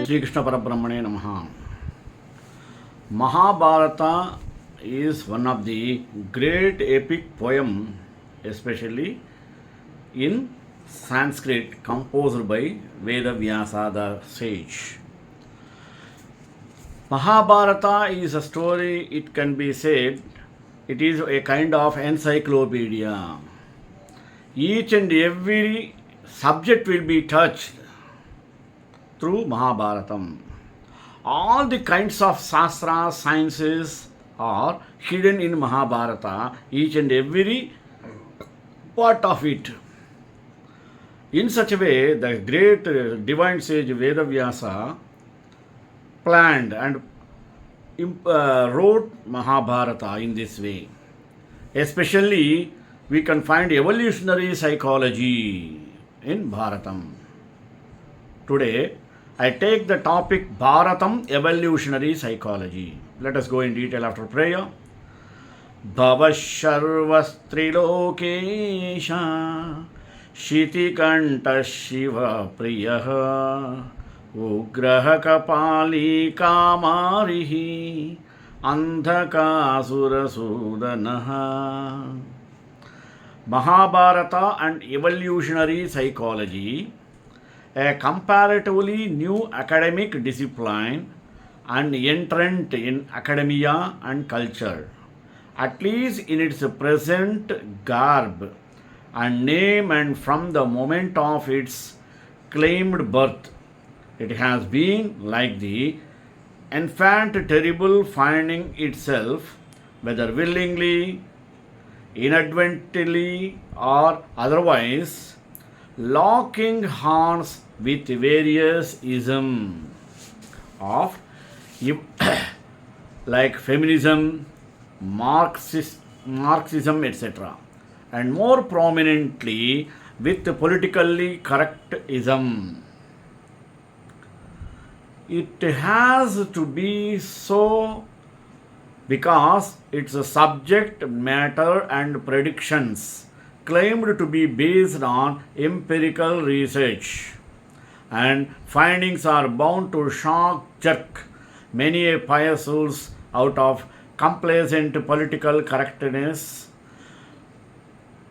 Sri Krishna Parabrahmane Namaha. Mahabharata is one of the great epic poem, especially in Sanskrit, composed by Veda Vyasa the sage. Mahabharata is a story, it can be said, it is a kind of encyclopedia. Each and every subject will be touched through Mahabharatam. All the kinds of sastras, sciences are hidden in Mahabharata, each and every part of it. In such a way, the great divine sage Veda Vyasa planned and wrote Mahabharata in this way. Especially, we can find evolutionary psychology in Bharatam. Today, I take the topic Bharatam evolutionary psychology. Let us go in detail after prayer. Bhavasharvastrilokesha Shitikanta Shiva Priyaha Ugraha Kapali Kamarihi Andhakasura Sudanaha. Mahabharata and evolutionary psychology, a comparatively new academic discipline and entrant in academia and culture, at least in its present garb and name, and from the moment of its claimed birth, it has been like the infant terrible finding itself, whether willingly, inadvertently, or otherwise, locking horns with various isms of like feminism, Marxism, etc., and more prominently with politically correct ism. It has to be so because its subject matter and predictions claimed to be based on empirical research, and findings are bound to shock jerk many a pious souls out of complacent political correctness,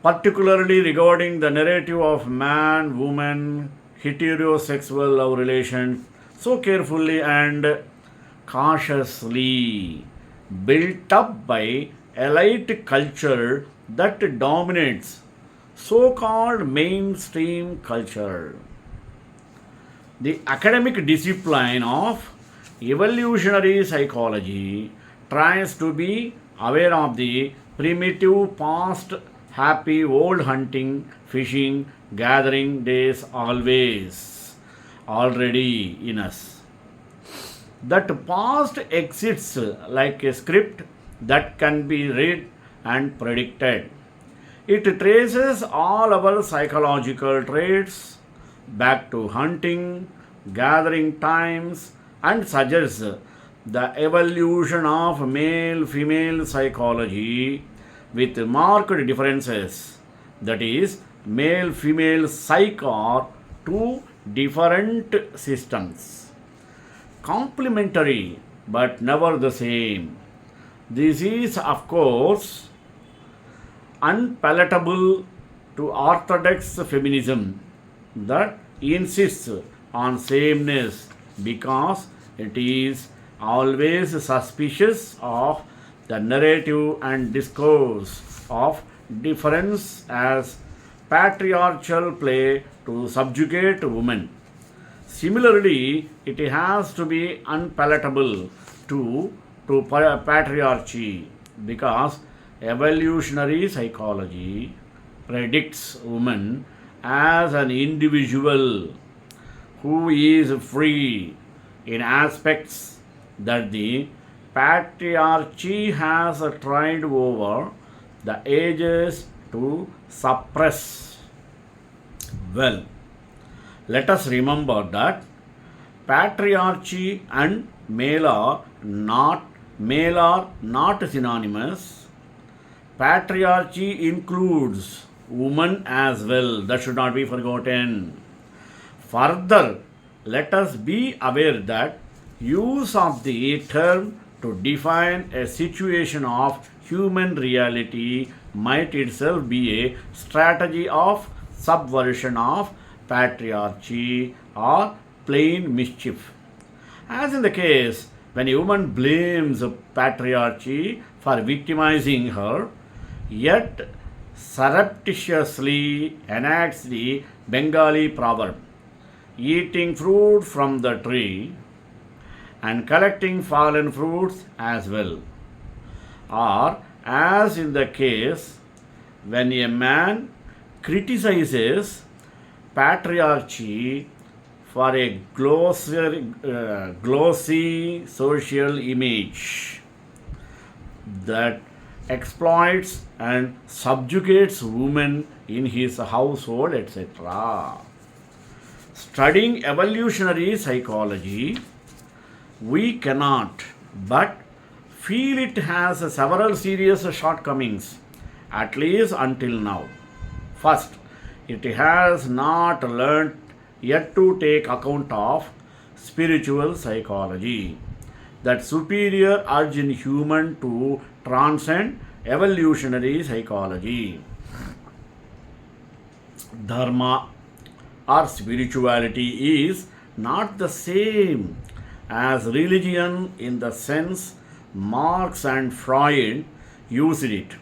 particularly regarding the narrative of man, woman, heterosexual love relations, so carefully and cautiously built up by elite culture that dominates so-called mainstream culture. The academic discipline of evolutionary psychology tries to be aware of the primitive past happy old hunting, fishing, gathering days already in us. That past exists like a script that can be read and predicted. It traces all our psychological traits back to hunting, gathering times, and suggests the evolution of male-female psychology with marked differences. That is, male-female psyche are two different systems, complementary but never the same. This is, of course, unpalatable to orthodox feminism that insists on sameness because it is always suspicious of the narrative and discourse of difference as patriarchal play to subjugate women. Similarly, it has to be unpalatable to patriarchy because evolutionary psychology predicts woman as an individual who is free in aspects that the patriarchy has tried over the ages to suppress. Well, let us remember that patriarchy and male are not synonymous. Patriarchy includes woman as well. That should not be forgotten. Further, let us be aware that use of the term to define a situation of human reality might itself be a strategy of subversion of patriarchy or plain mischief. As in the case when a woman blames patriarchy for victimizing her, yet surreptitiously enacts the Bengali proverb eating fruit from the tree and collecting fallen fruits as well. Or, as in the case when a man criticizes patriarchy for a glossy social image that exploits and subjugates women in his household, etc. Studying evolutionary psychology, we cannot but feel it has several serious shortcomings, at least until now. First, it has not learnt yet to take account of spiritual psychology, that superior urge in human to transcend evolutionary psychology. Dharma or spirituality is not the same as religion in the sense Marx and Freud used it,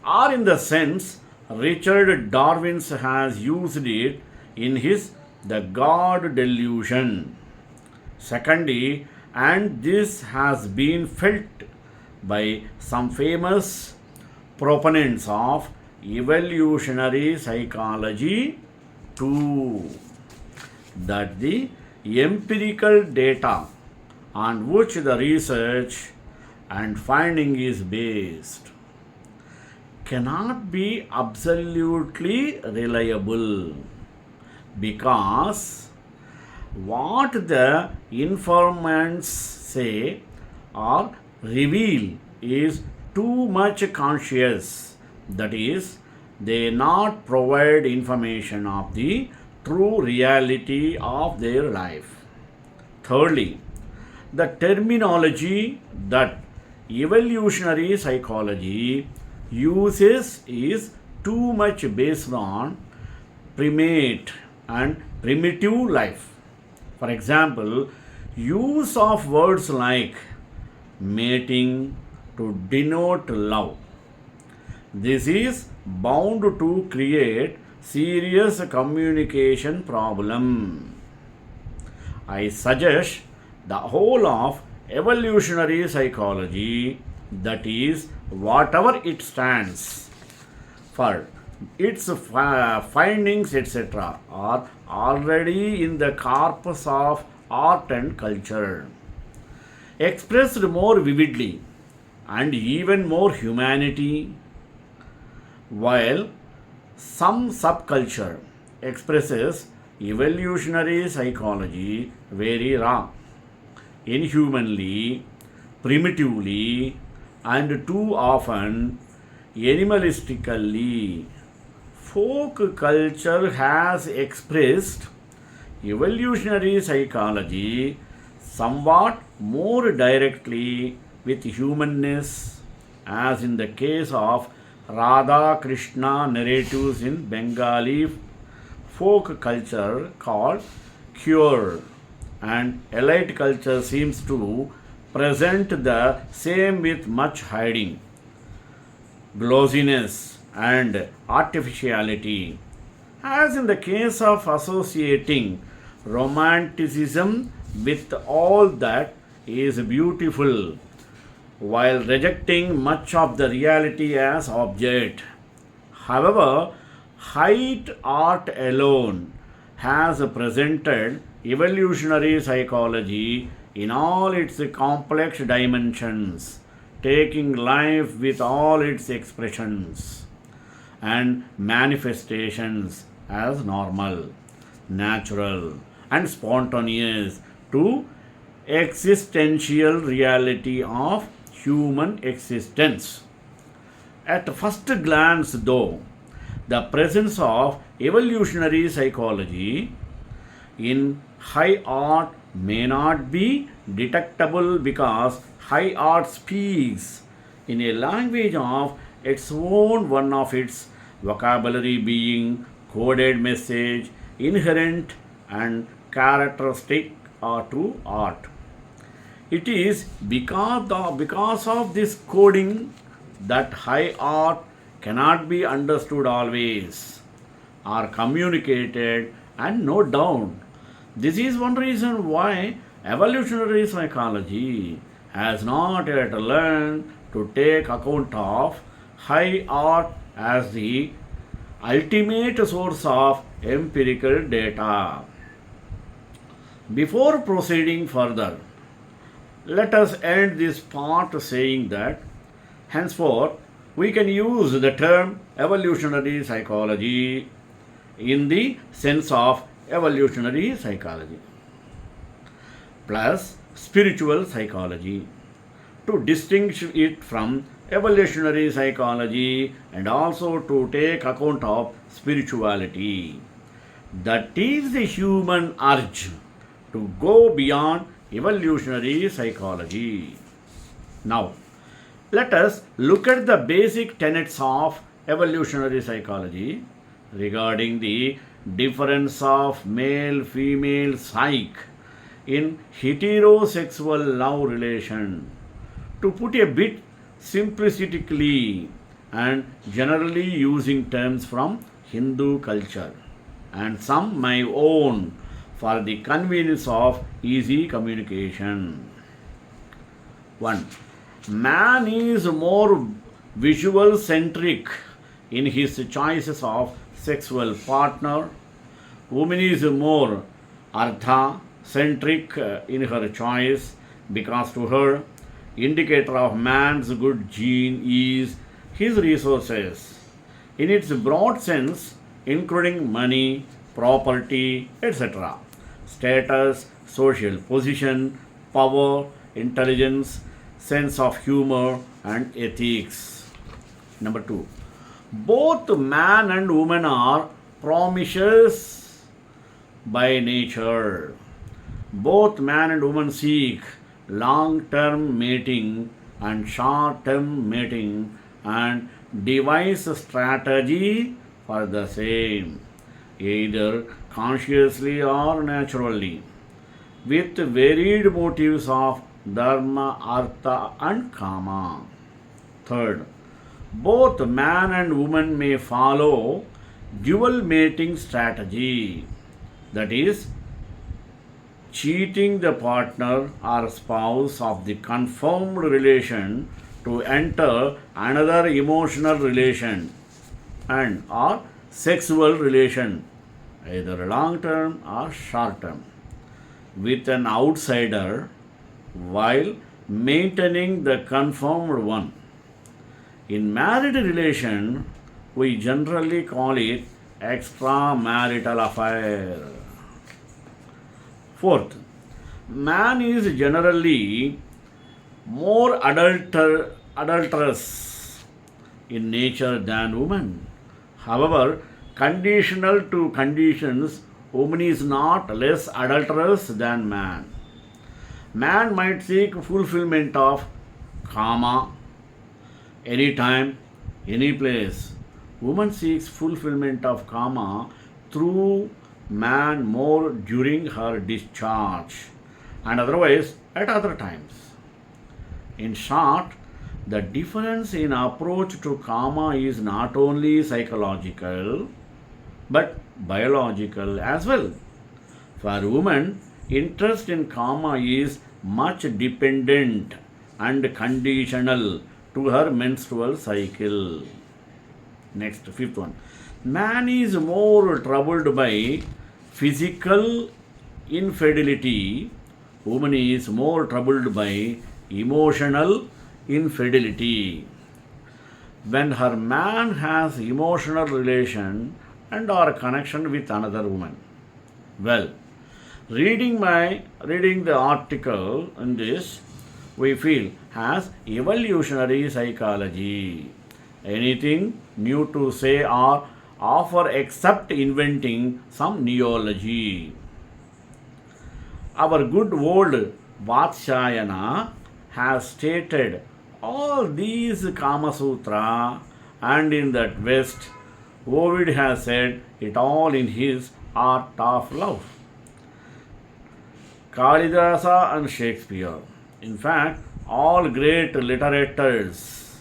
or in the sense Richard Darwin has used it in his The God Delusion. Secondly, and this has been felt by some famous proponents of evolutionary psychology too, that the empirical data on which the research and finding is based cannot be absolutely reliable, because what the informants say or reveal is too much conscious, that is, they not provide information of the true reality of their life. Thirdly, the terminology that evolutionary psychology uses is too much based on primate and primitive life. For example, use of words like mating to denote love. This is bound to create serious communication problem. I suggest the whole of evolutionary psychology, that is, whatever it stands for, its findings, etc., are already in the corpus of art and culture, expressed more vividly and even more humanity, while some subculture expresses evolutionary psychology very raw, inhumanly, primitively, and too often animalistically. Folk culture has expressed evolutionary psychology somewhat more directly with humanness, as in the case of Radha Krishna narratives in Bengali folk culture called Cure, and elite culture seems to present the same with much hiding, glossiness, and artificiality. As in the case of associating romanticism with all that is beautiful, while rejecting much of the reality as object. However, height art alone has presented evolutionary psychology in all its complex dimensions, taking life with all its expressions and manifestations as normal, natural, and spontaneous to existential reality of human existence. At first glance, though, the presence of evolutionary psychology in high art may not be detectable because high art speaks in a language of its own, one of its vocabulary being coded message inherent and characteristic to art. It is because of this coding that high art cannot be understood always or communicated, and no doubt this is one reason why evolutionary psychology has not yet learned to take account of high art as the ultimate source of empirical data. Before proceeding further, let us end this part saying that henceforth we can use the term evolutionary psychology in the sense of evolutionary psychology plus spiritual psychology to distinguish it from evolutionary psychology and also to take account of spirituality. That is the human urge to go beyond evolutionary psychology. Now, let us look at the basic tenets of evolutionary psychology regarding the difference of male female psyche in heterosexual love relation. To put a bit simplistically and generally using terms from Hindu culture and some my own for the convenience of easy communication. 1. Man is more visual centric in his choices of sexual partner. Woman is more artha centric in her choice because to her indicator of man's good gene is his resources in its broad sense including money, property, etc., status, social position, power, intelligence, sense of humor, and ethics. Number 2. Both man and woman are promiscuous by nature. Both man and woman seek long term mating and short term mating and devise a strategy for the same, either consciously or naturally, with varied motives of dharma, artha, and kama. Third, both man and woman may follow dual mating strategy, that is, cheating the partner or spouse of the confirmed relation to enter another emotional relation and or sexual relation, either long term or short term, with an outsider while maintaining the confirmed one. In married relation, we generally call it extramarital affair. Fourth, man is generally more adulterous in nature than woman. However, conditional to conditions, woman is not less adulterous than man. Man might seek fulfillment of kama anytime, any place. Woman seeks fulfillment of kama through man more during her discharge and otherwise at other times. In short, the difference in approach to kama is not only psychological but biological as well. For women, interest in kama is much dependent and conditional to her menstrual cycle. Next, fifth one. Man is more troubled by physical infidelity. Woman is more troubled by emotional infidelity. When her man has emotional relation and or connection with another woman. Well, reading the article in this, we feel has evolutionary psychology. Anything new to say or offer except inventing some neology. Our good old Vatsyayana has stated all these Kama Sutra, and in that West, Ovid has said it all in his Art of Love. Kalidasa and Shakespeare. In fact, all great literators,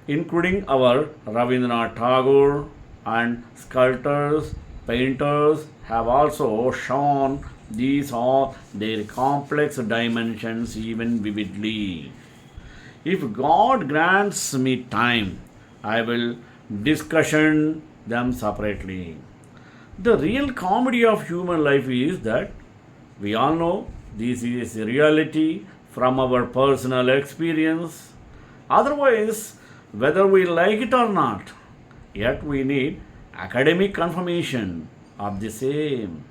including our Rabindranath Tagore and sculptors, painters, have also shown these all their complex dimensions even vividly. If God grants me time, I will discussion them separately. The real comedy of human life is that we all know this is reality from our personal experience. Otherwise, whether we like it or not, yet we need academic confirmation of the same.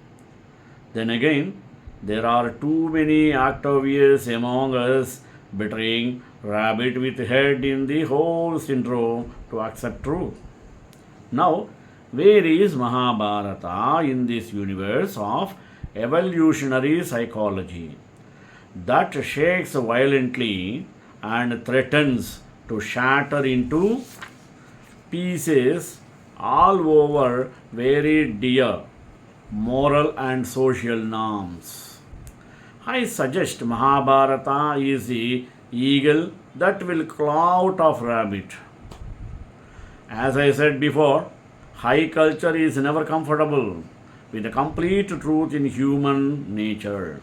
Then again, there are too many Octavius among us betraying rabbit with head in the hole syndrome to accept truth. Now, where is Mahabharata in this universe of evolutionary psychology that shakes violently and threatens to shatter into pieces all over very dear moral and social norms? I suggest Mahabharata is the eagle that will claw out of rabbit. As I said before, high culture is never comfortable with the complete truth in human nature.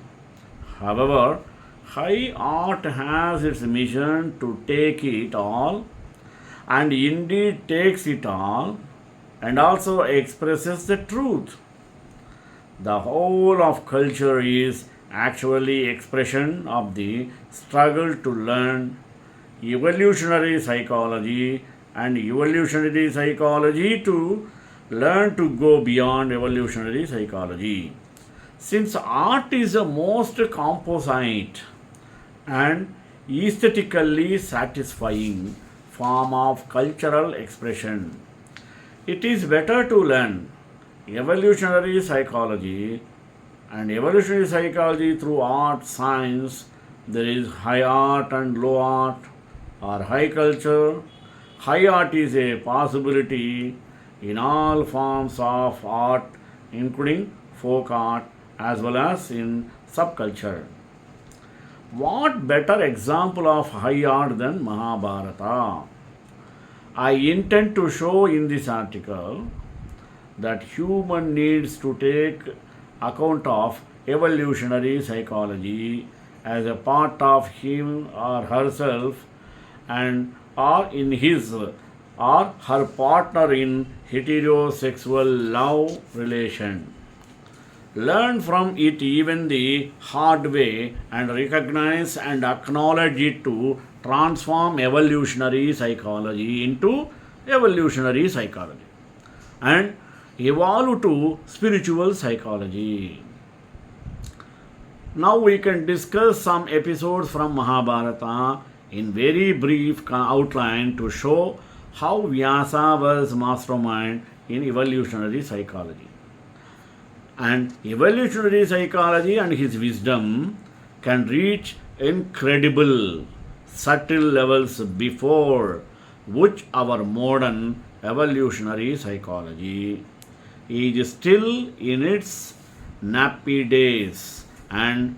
However, high art has its mission to take it all, and indeed takes it all, and also expresses the truth. The whole of culture is actually expression of the struggle to learn evolutionary psychology, and evolutionary psychology to learn to go beyond evolutionary psychology. Since art is the most composite and aesthetically satisfying form of cultural expression, it is better to learn evolutionary psychology, and evolutionary psychology through art science. There is high art and low art, or high culture. High art is a possibility in all forms of art, including folk art as well as in subculture. What better example of high art than Mahabharata? I intend to show in this article that human needs to take account of evolutionary psychology as a part of him or herself, and or in his or her partner in heterosexual love relation. Learn from it even the hard way, and recognize and acknowledge it to transform evolutionary psychology into evolutionary psychology and evolve to spiritual psychology. Now we can discuss some episodes from Mahabharata in very brief outline to show how Vyasa was mastermind in evolutionary psychology. And evolutionary psychology and his wisdom can reach incredible subtle levels before which our modern evolutionary psychology is still in its nappy days, and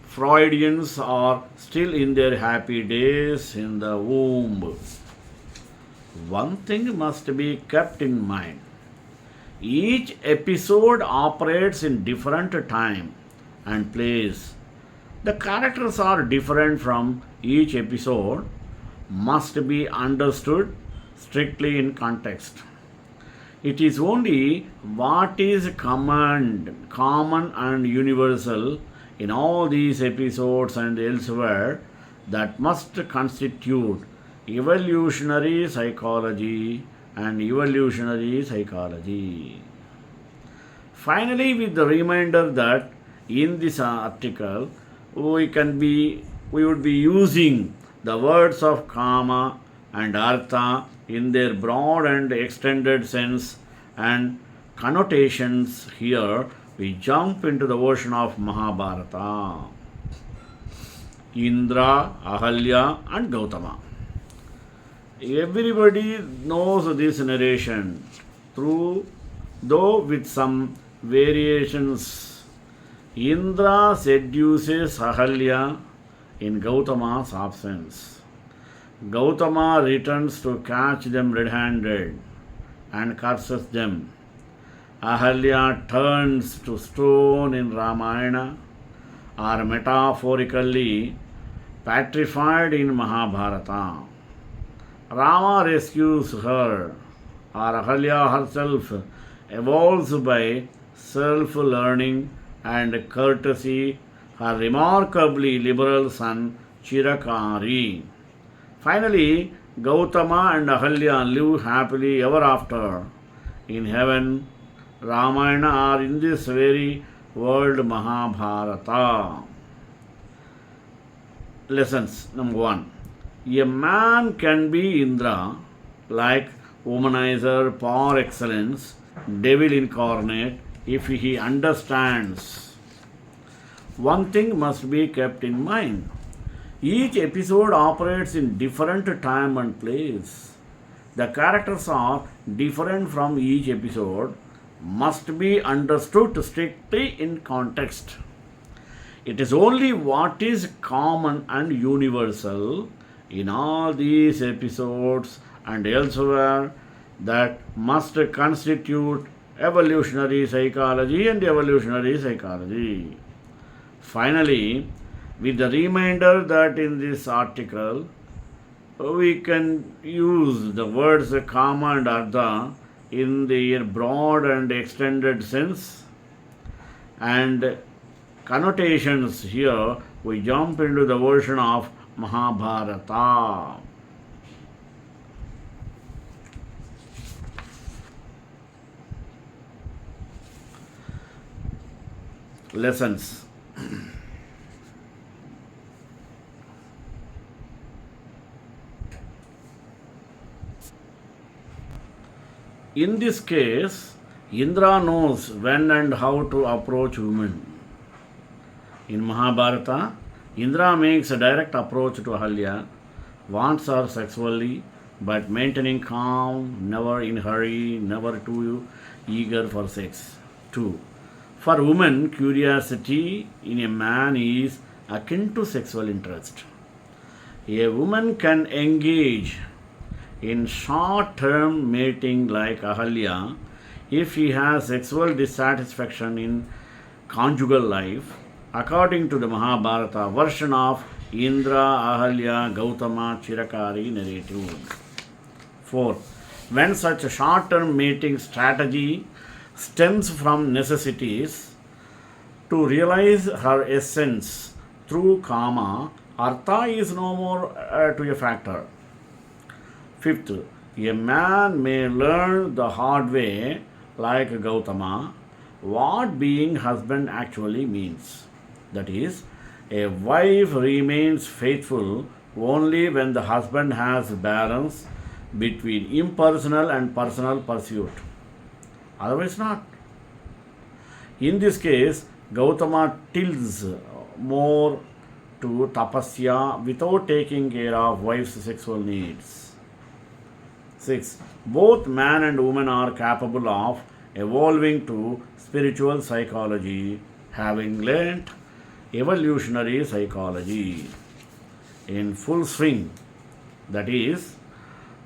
Freudians are still in their happy days in the womb. One thing must be kept in mind. Each episode operates in different time and place. The characters are different from each episode, must be understood strictly in context. It is only what is common and universal in all these episodes and elsewhere that must constitute evolutionary psychology and evolutionary psychology. Finally, with the reminder that in this article we would be using the words of Kama and Artha in their broad and extended sense and connotations. Here we jump into the ocean of Mahabharata. Indra, Ahalya, and Gautama. Everybody knows this narration, through though with some variations. Indra seduces Ahalya in Gautama's absence. Gautama returns to catch them red-handed and curses them. Ahalya turns to stone in Ramayana, or metaphorically petrified in Mahabharata. Rama rescues her, or Ahalya herself evolves by self-learning and courtesy her remarkably liberal son Chirakari. Finally, Gautama and Ahalya live happily ever after in heaven, Ramayana, or in this very world Mahabharata. Lessons. Number 1. A man can be Indra, like womanizer par excellence, devil incarnate, if he understands. One thing must be kept in mind. Each episode operates in different time and place. The characters are different from each episode, must be understood strictly in context. It is only what is common and universal in all these episodes and elsewhere that must constitute evolutionary psychology and evolutionary psychology. Finally, with the reminder that in this article we can use the words karma and artha in their broad and extended sense and connotations. Here we jump into the version of Mahabharata. Lessons. In this case, Indra knows when and how to approach women. In Mahabharata, Indra makes a direct approach to Ahalya, wants her sexually, but maintaining calm, never in hurry, never too eager for sex. 2. For women, curiosity in a man is akin to sexual interest. A woman can engage in short-term mating like Ahalya if he has sexual dissatisfaction in conjugal life, according to the Mahabharata version of Indra, Ahalya, Gautama, Chirakari narrative. 4. When such a short-term mating strategy stems from necessities to realize her essence through karma, artha is no more to a factor. 5th, a man may learn the hard way, like Gautama, what being husband actually means. That is, a wife remains faithful only when the husband has balance between impersonal and personal pursuit. Otherwise not. In this case, Gautama tilts more to tapasya without taking care of wife's sexual needs. 6. Both man and woman are capable of evolving to spiritual psychology, having learnt evolutionary psychology in full swing. That is,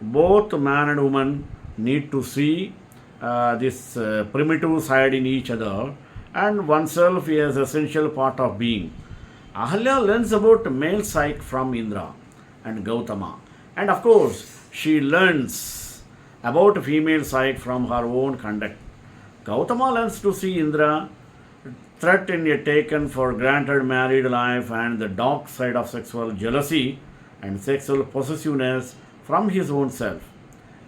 both man and woman need to see this primitive side in each other and oneself is essential part of being. Ahalya learns about male psyche from Indra and Gautama, and of course she learns about female psyche from her own conduct. Gautama learns to see Indra threat in a taken for granted married life and the dark side of sexual jealousy and sexual possessiveness from his own self.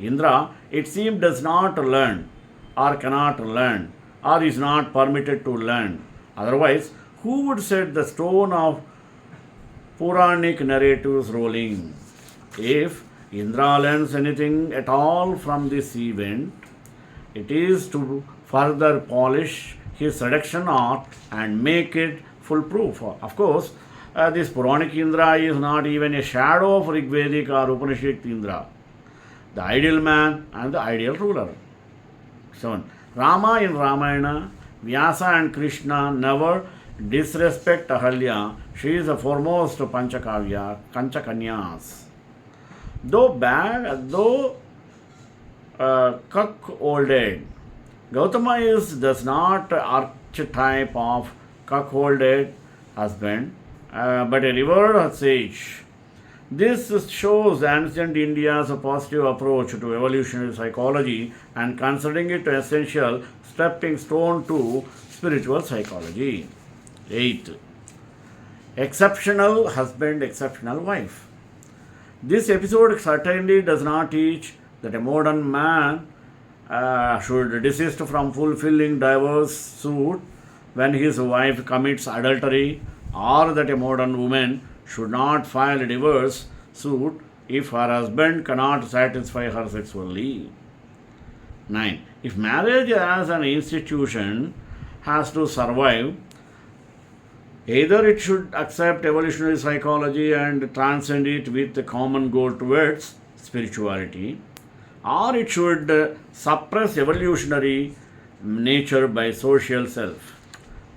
Indra, it seems, does not learn or cannot learn or is not permitted to learn. Otherwise, who would set the stone of Puranic narratives rolling? If Indra learns anything at all from this event, it is to further polish his seduction art and make it foolproof. Of course, this Puranic Indra is not even a shadow of Rigvedic or Upanishadic Indra, the ideal man and the ideal ruler. 7. Rama in Ramayana, Vyasa and Krishna never disrespect Ahalya. She is the foremost Panchakavya, Kanchakanyas. Though cuckolded, Gautama is thus not archetype of cuckolded husband, but a revered sage. This shows ancient India's positive approach to evolutionary psychology and considering it an essential stepping stone to spiritual psychology. 8. Exceptional husband, exceptional wife. This episode certainly does not teach that a modern man should desist from fulfilling divorce suit when his wife commits adultery, or that a modern woman should not file a divorce suit if her husband cannot satisfy her sexually. 9. If marriage as an institution has to survive, either it should accept evolutionary psychology and transcend it with the common goal towards spirituality, or it should suppress evolutionary nature by social self.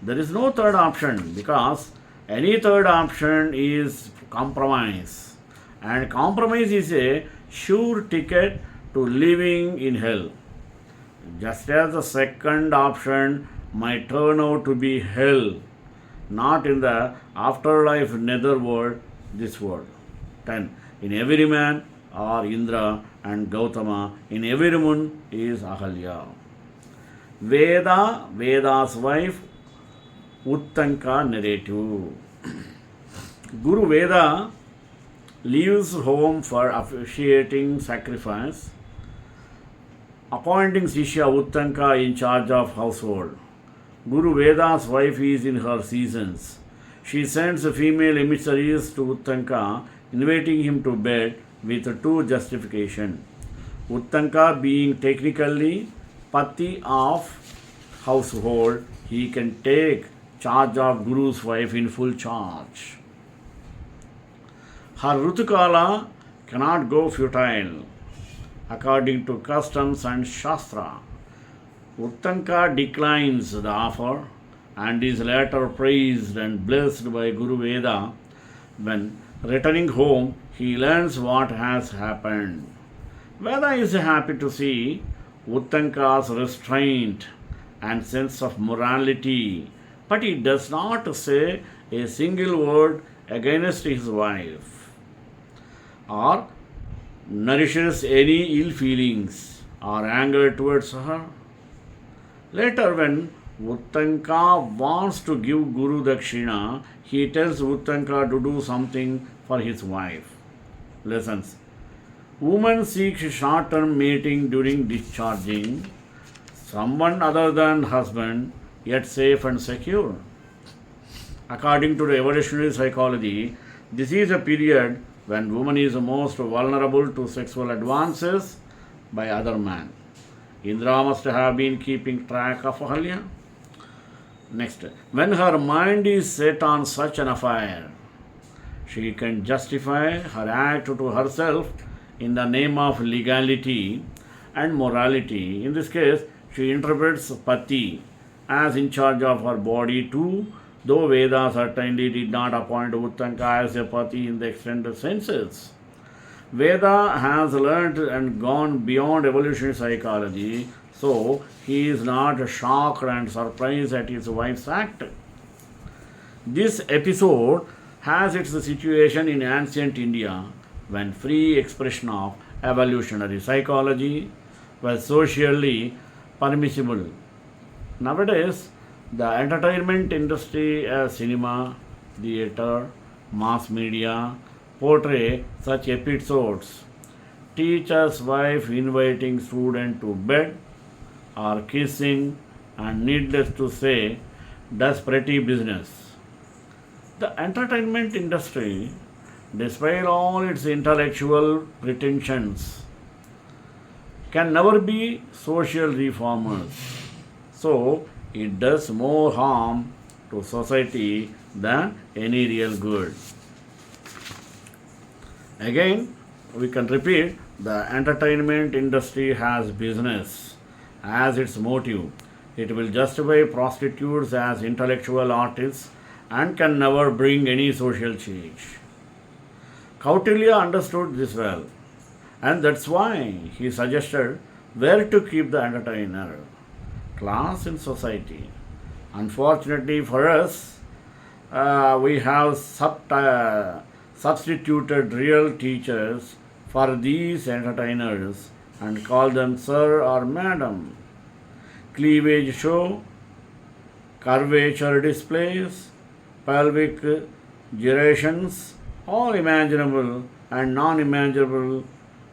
There is no third option, because any third option is compromise, and compromise is a sure ticket to living in hell. Just as the second option might turn out to be hell, not in the afterlife netherworld, this world. 10. In every man are Indra and Gautama, in every woman is Ahalya. Veda's wife, Uttanka narrative. Guru Veda leaves home for officiating sacrifice, appointing Shishya Uttanka in charge of household. Guru Veda's wife is in her seasons. She sends female emissaries to Uttanka, inviting him to bed with two justifications. Uttanka being technically Pati of household, he can take charge of Guru's wife in full charge. Her Rutukala cannot go futile, according to customs and Shastra. Uttanka declines the offer and is later praised and blessed by Guru Veda. When returning home, he learns what has happened. Veda is happy to see Uttanka's restraint and sense of morality, but he does not say a single word against his wife or nourishes any ill feelings or anger towards her. Later, when Uttanka wants to give Guru Dakshina, he tells Uttanka to do something for his wife. Lessons. Woman seeks short-term mating during discharging someone other than husband, yet safe and secure. According to the evolutionary psychology, this is a period when woman is most vulnerable to sexual advances by other men. Indra must have been keeping track of Ahalya. Next, when her mind is set on such an affair, she can justify her act to herself in the name of legality and morality. In this case, she interprets Pati as in charge of her body too, though Veda certainly did not appoint Uttanka as a Pati in the extended senses. Veda has learnt and gone beyond evolutionary psychology, so he is not shocked and surprised at his wife's act. This episode has its situation in ancient India when free expression of evolutionary psychology was socially permissible. Nowadays, the entertainment industry, cinema, theatre, mass media, portray such episodes. Teacher's wife inviting student to bed or kissing and needless to say, does pretty business. The entertainment industry, despite all its intellectual pretensions, can never be social reformers. So, it does more harm to society than any real good. Again, we can repeat, the entertainment industry has business as its motive. It will justify prostitutes as intellectual artists and can never bring any social change. Kautilya understood this well, and that's why he suggested where to keep the entertainer: class in society. Unfortunately for us, we have substituted real teachers for these entertainers and call them sir or madam. Cleavage show, curvature displays, pelvic gyrations, all imaginable and non-imaginable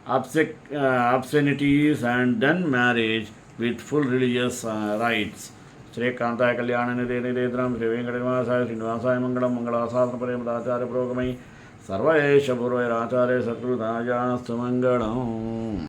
obscenities, and then marriage with full religious rites. श्रीकांताय Kalyan Nidhe निधेन्द्रम Shri वेंकटनिवासाय श्रीनिवासाय Mangalam मंगलाशासन परिमदाचार्य प्रोगमयि Sarvesh पूर्वैराचार्य सत्कृतायास्तु Mangalam.